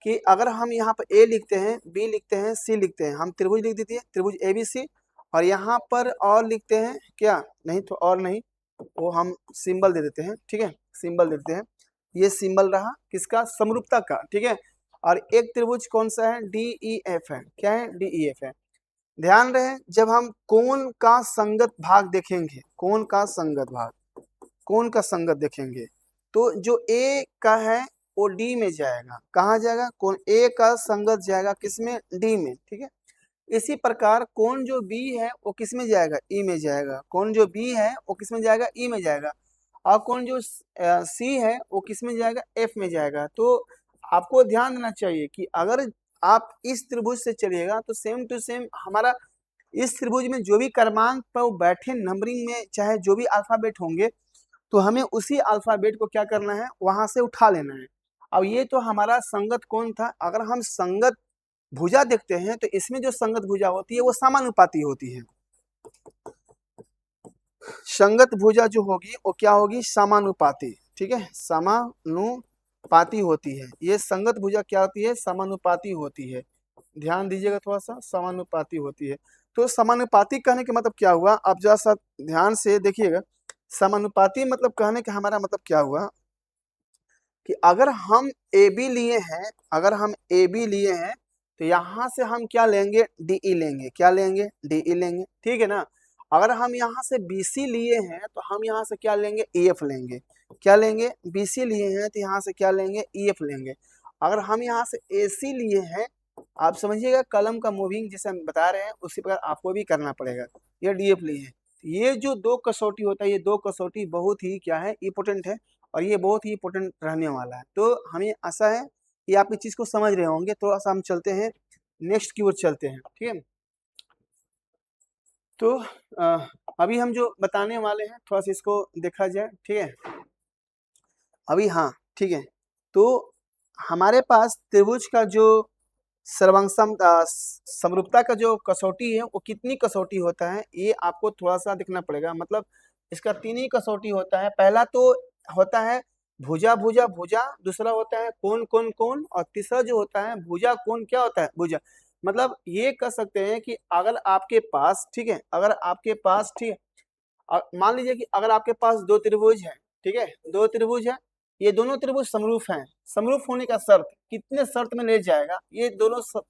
कि अगर हम यहाँ पर A लिखते हैं, B लिखते हैं, C लिखते हैं, हम त्रिभुज लिख देते हैं, त्रिभुज ABC, और यहाँ पर और लिखते हैं क्या, नहीं तो और नहीं, वो हम सिंबल दे देते हैं, ठीक है, सिंबल देते हैं, ये सिंबल रहा किसका, समरूपता का, ठीक है। और एक त्रिभुज कौन सा है, DEF है, क्या है, DEF है। ध्यान रहे, जब हम कोण का संगत भाग देखेंगे, कोण का संगत भाग, कोण का संगत देखेंगे, तो जो A का है वो D में जाएगा, कहाँ जाएगा, कोण A का संगत जाएगा किसमें, D में, ठीक है। इसी प्रकार कोण जो B है वो किस में जाएगा, E में जाएगा, कोण जो B है वो किस में जाएगा, E में जाएगा, और कोण जो C है वो किस में जाएगा, F में जाएगा। तो आपको ध्यान देना चाहिए कि अगर आप इस त्रिभुज से चलिएगा तो सेम टू सेम हमारा इस त्रिभुज में जो भी क्रमांक पर बैठे नंबरिंग में चाहे जो भी अल्फाबेट होंगे, तो हमें उसी अल्फाबेट को क्या करना है, वहां से उठा लेना है। अब ये तो हमारा संगत कोण था, अगर हम संगत भुजा देखते हैं तो इसमें जो संगत भुजा होती है वो समानुपाती होती है। संगत भुजा जो होगी वो क्या होगी, समानुपाती, ठीक है, समानुपाती होती है। ये संगत भुजा क्या होती है, समानुपाती होती है, ध्यान दीजिएगा थोड़ा सा, समानुपाती होती है। तो समानुपाती कहने के मतलब क्या हुआ, आप जरा सा ध्यान से देखिएगा, समानुपाती मतलब कहने का हमारा मतलब क्या हुआ कि अगर हम AB लिए हैं, अगर हम AB लिए हैं तो यहाँ से हम क्या लेंगे, DE लेंगे, क्या लेंगे, DE लेंगे, ठीक है ना। अगर हम यहाँ से BC लिए हैं तो हम यहाँ से क्या लेंगे, EF लेंगे, क्या लेंगे, BC लिए हैं तो यहाँ से क्या लेंगे, EF लेंगे। अगर हम यहाँ से AC लिए हैं, आप समझिएगा कलम का मूविंग जिसे हम बता रहे हैं उसी प्रकार आपको भी करना पड़ेगा, ये DF लिए हैं। ये जो दो कसौटी होता है, ये दो कसौटी बहुत ही क्या है, इंपॉर्टेंट है, और ये बहुत ही इंपॉर्टेंट रहने वाला है। तो हमें आशा है कि आप इस चीज़ को समझ रहे होंगे। थोड़ा सा हम चलते हैं नेक्स्ट की ओर चलते हैं, ठीक है। तो अभी हम जो बताने वाले हैं थोड़ा सा इसको देखा जाए, ठीक है। अभी हाँ, ठीक है, तो हमारे पास त्रिभुज का जो सर्वांगसम समरूपता का जो कसौटी है वो कितनी कसौटी होता है, ये आपको थोड़ा सा देखना पड़ेगा। मतलब इसका तीन ही कसौटी होता है। पहला तो होता है भुजा भुजा भुजा, दूसरा होता है कोण कोण कोण, और तीसरा जो होता है भुजा कोण क्या होता है, भुजा। मतलब ये कह सकते हैं कि अगर आपके पास, ठीक है, अगर आपके पास, ठीक है, मान लीजिए कि अगर आपके पास दो त्रिभुज है, ठीक है, दो त्रिभुज है, ये दोनों त्रिभुज समरूप हैं। समरूप होने का शर्त कितने शर्त में ले जाएगा, ये दोनों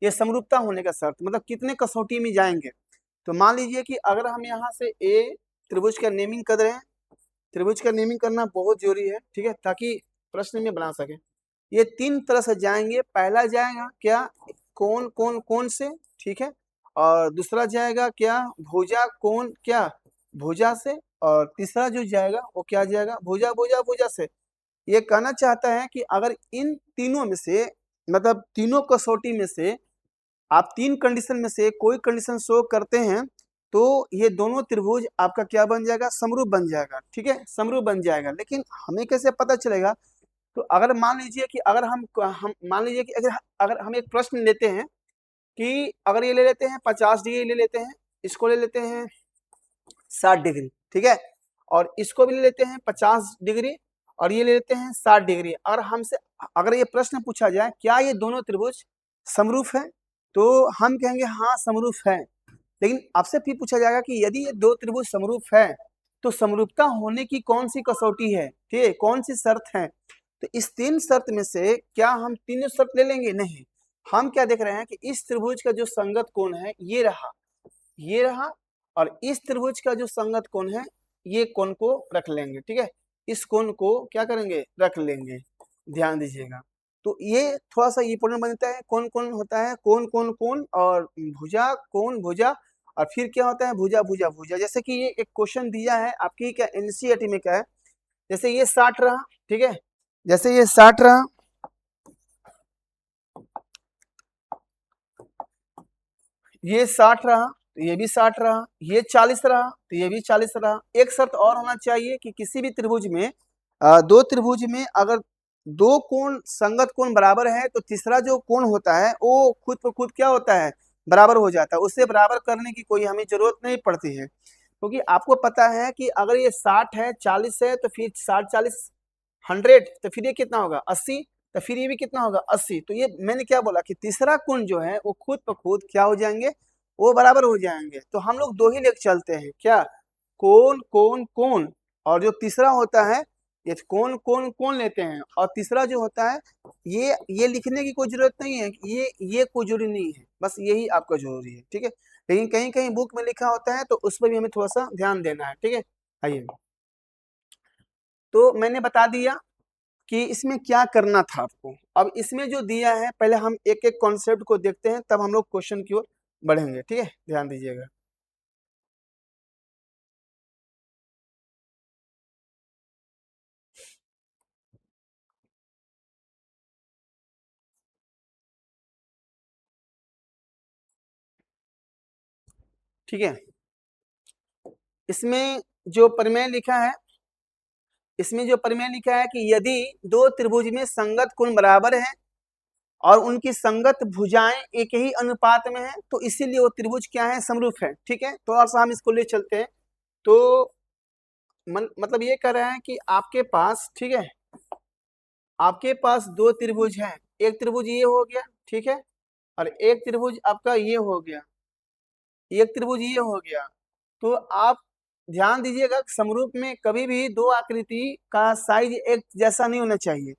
ये समरूपता होने का शर्त मतलब कितने कसौटी में जाएंगे। तो मान लीजिए कि अगर हम यहाँ से ए त्रिभुज का नेमिंग कर रहे हैं, त्रिभुज का नेमिंग करना बहुत जरूरी है, ठीक है, ताकि प्रश्न में बना सके। ये तीन तरह से जाएंगे, पहला जाएगा क्या, कोण कोण कोण से, ठीक है, और दूसरा जाएगा क्या, भुजा कोण क्या, भुजा से, और तीसरा जो जाएगा वो क्या जाएगा, भुजा भुजा भुजा से। ये कहना चाहता है कि अगर इन तीनों में से, मतलब तीनों कसौटी में से आप तीन कंडीशन में से कोई कंडीशन शो करते हैं तो ये दोनों त्रिभुज आपका क्या बन जाएगा, समरूप बन जाएगा, ठीक है, समरूप बन जाएगा। लेकिन हमें कैसे पता चलेगा, तो अगर मान लीजिए कि अगर हम मान लीजिए कि अगर हम एक प्रश्न लेते हैं कि अगर ये ले लेते हैं 50 डिग्री ले लेते हैं, इसको ले लेते हैं 60 डिग्री, ठीक है, और इसको भी ले लेते हैं 50 डिग्री, और ये ले लेते हैं 60 डिग्री। और हमसे अगर ये प्रश्न पूछा जाए क्या ये दोनों त्रिभुज समरूप है, तो हम कहेंगे हाँ समरूप है। लेकिन आपसे फिर पूछा जाएगा कि यदि ये दो त्रिभुज समरूप है तो समरूपता होने की कौन सी कसौटी है, ठीक है, कौन सी शर्त है। तो इस तीन शर्त में से क्या हम तीनों शर्त ले लेंगे, नहीं, हम क्या देख रहे हैं कि इस त्रिभुज का जो संगत कोण है ये रहा, ये रहा, और इस त्रिभुज का जो संगत कोण है ये कोण को रख लेंगे, ठीक है, इस कोण को क्या करेंगे, रख लेंगे, ध्यान दीजिएगा। तो ये थोड़ा सा इंपॉर्टेंट बनता है, कौन कौन होता है, कौन कौन कौन, और भुजा, कौन भुजा, और फिर क्या होता है भुजा भुजा भुजा। जैसे कि ये एक क्वेश्चन दिया है आपकी क्या एनसीईआरटी में क्या है, जैसे ये 60 रहा, ठीक है, जैसे ये 60 रहा, ये 60 रहा, तो ये भी 60 रहा, ये 40 रहा, तो ये भी 40 रहा। एक शर्त और होना चाहिए कि किसी भी त्रिभुज में दो त्रिभुज में अगर दो कोण संगत कोण बराबर है तो तीसरा जो कोण होता है वो खुद पर खुद क्या होता है, बराबर हो जाता है। उससे बराबर करने की कोई हमें जरूरत नहीं पड़ती है, क्योंकि आपको पता है कि अगर ये 60 है, 40 है, तो फिर 60 40 100, तो फिर ये कितना होगा 80, तो फिर ये भी कितना होगा 80। तो ये मैंने क्या बोला कि तीसरा कोण जो है वो खुद ब खुद क्या हो जाएंगे, वो बराबर हो जाएंगे। तो हम लोग दो ही लेके चलते हैं, क्या, कोण कोण कोण, और जो तीसरा होता है ये कोण कोण कोण लेते हैं, और तीसरा जो होता है ये लिखने की कोई जरूरत नहीं है, ये कोई जरूरी नहीं है, बस यही आपका जरूरी है, ठीक है। लेकिन कहीं कहीं बुक में लिखा होता है तो उस पर भी हमें थोड़ा सा ध्यान देना है, ठीक है। आइए, तो मैंने बता दिया कि इसमें क्या करना था आपको। अब इसमें जो दिया है पहले हम एक एक कॉन्सेप्ट को देखते हैं, तब हम लोग क्वेश्चन की ओर बढ़ेंगे, ठीक है, ध्यान दीजिएगा। ठीक है, इसमें जो प्रमेय लिखा है, इसमें जो प्रमेय लिखा है कि यदि दो त्रिभुज में संगत कोण बराबर है और उनकी संगत भुजाएं एक ही अनुपात में है, तो इसीलिए वो त्रिभुज क्या है, समरूप है, ठीक है। थोड़ा सा हम इसको ले चलते हैं। तो मतलब ये कह रहे हैं कि आपके पास, ठीक है, आपके पास दो त्रिभुज हैं, एक त्रिभुज ये हो गया, ठीक है, और एक त्रिभुज आपका ये हो गया, एक त्रिभुज ये हो गया। तो आप ध्यान दीजिएगा, समरूप में कभी भी दो आकृति का साइज एक जैसा नहीं होना चाहिए।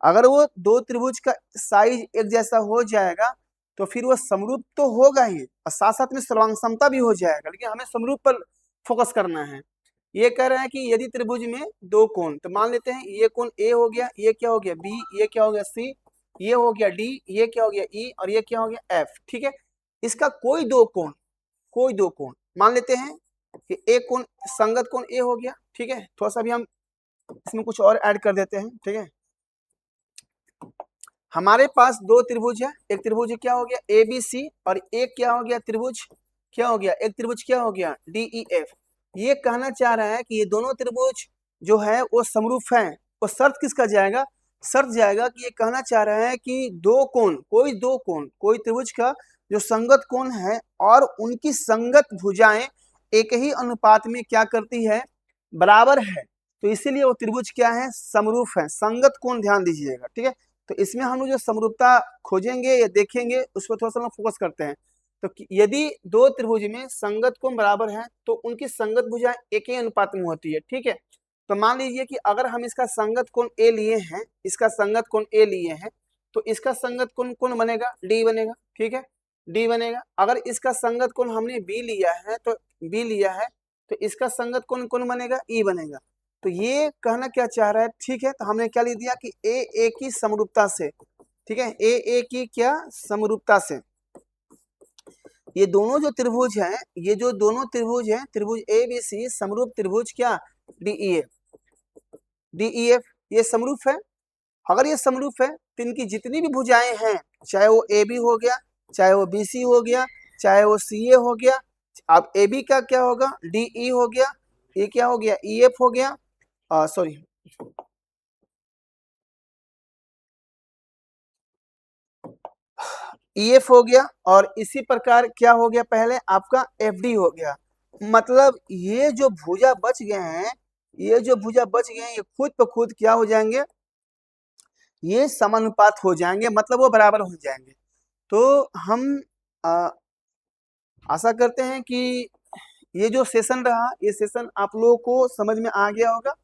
अगर वो दो त्रिभुज का साइज एक जैसा हो जाएगा तो फिर वो समरूप तो होगा ही, और साथ साथ में सर्वांग समता भी हो जाएगा, लेकिन हमें समरूप पर फोकस करना है। ये कह रहा है कि यदि त्रिभुज में दो कोण, तो मान लेते हैं ये कोण ए हो गया, ये क्या हो गया बी, ये क्या हो गया सी, ये हो गया डी, ये क्या हो गया ई, और ये क्या हो गया एफ, ठीक है। इसका कोई दो कोण मान लेते हैं कि एक कोण संगत कोण ए हो गया, ठीक है। थोड़ा सा भी हम इसमें कुछ और ऐड कर देते हैं, ठीक है। हमारे पास दो त्रिभुज है, एक त्रिभुज क्या हो गया ए बी सी, और एक क्या हो गया त्रिभुज, क्या हो गया, एक त्रिभुज क्या हो गया डी ई एफ। ये कहना चाह रहा है कि ये दोनों त्रिभुज जो है वो समरूप हैं। वो शर्त किसका जाएगा, शर्त जाएगा कि ये कहना चाह रहा है कि दो कोण कोई त्रिभुज का जो संगत कोण है और उनकी संगत भुजाएं एक ही अनुपात में क्या करती है, बराबर है, तो इसीलिए वो त्रिभुज क्या है, समरूप है। संगत कोण ध्यान दीजिएगा, ठीक है। तो इसमें हम लोग जो समरूपता खोजेंगे या देखेंगे उस पर थोड़ा सा फोकस करते हैं। तो यदि दो त्रिभुज में संगत कोण बराबर है तो उनकी संगत भुजाएं एक ही अनुपात में होती है, ठीक है। तो मान लीजिए कि अगर हम इसका संगत कोण ए लिए हैं, इसका संगत कोण ए लिए हैं, तो इसका संगत कोण कौन बनेगा, डी बनेगा, ठीक है, डी बनेगा। अगर इसका संगत कोण हमने बी लिया है तो बी लिया है, तो इसका संगत कोण कौन बनेगा, ई बनेगा। तो ये कहना क्या चाह रहा है, ठीक है, तो हमने क्या लिख दिया कि ए की समरूपता से, ठीक है, ए की क्या समरूपता से ये दोनों जो त्रिभुज हैं, ये जो दोनों त्रिभुज हैं, त्रिभुज ए बी सी समरूप त्रिभुज क्या डी ई एफ, ये समरूप है। अगर ये समरूप है तो इनकी जितनी भी भुजाएं हैं, चाहे वो ए बी हो गया, चाहे वो बी सी हो गया, चाहे वो सी ए हो गया, अब ए बी का क्या होगा डी ई हो गया, ये क्या हो गया ई एफ हो गया, सॉरी ईएफ हो गया, और इसी प्रकार क्या हो गया पहले आपका एफडी हो गया। मतलब ये जो भुजा बच गए हैं, ये जो भुजा बच गए हैं ये खुद ब खुद क्या हो जाएंगे, ये समानुपात हो जाएंगे, मतलब वो बराबर हो जाएंगे। तो हम आशा करते हैं कि ये जो सेशन रहा, ये सेशन आप लोगों को समझ में आ गया होगा,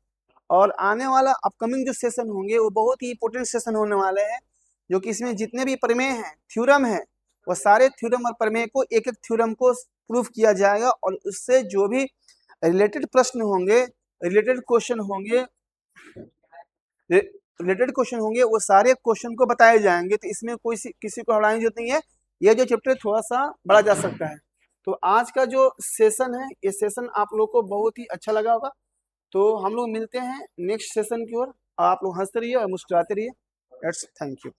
और आने वाला अपकमिंग जो सेशन होंगे वो बहुत ही इंपॉर्टेंट सेशन होने वाले हैं, जो कि इसमें जितने भी प्रमेय हैं, थ्योरम है, वो सारे थ्योरम और प्रमेय को एक एक थ्योरम को प्रूफ किया जाएगा, और उससे जो भी रिलेटेड प्रश्न होंगे, रिलेटेड क्वेश्चन होंगे, रिलेटेड क्वेश्चन होंगे वो सारे क्वेश्चन को बताए जाएंगे, तो इसमें कोई किसी को हटाने की जरूरत नहीं है। ये जो चैप्टर थोड़ा सा बढ़ा जा सकता है। तो आज का जो सेशन है, ये सेशन आप लोग को बहुत ही अच्छा लगा होगा। तो हम लोग मिलते हैं नेक्स्ट सेशन की ओर। आप लोग हंसते रहिए और मुस्कुराते रहिए। Thank you.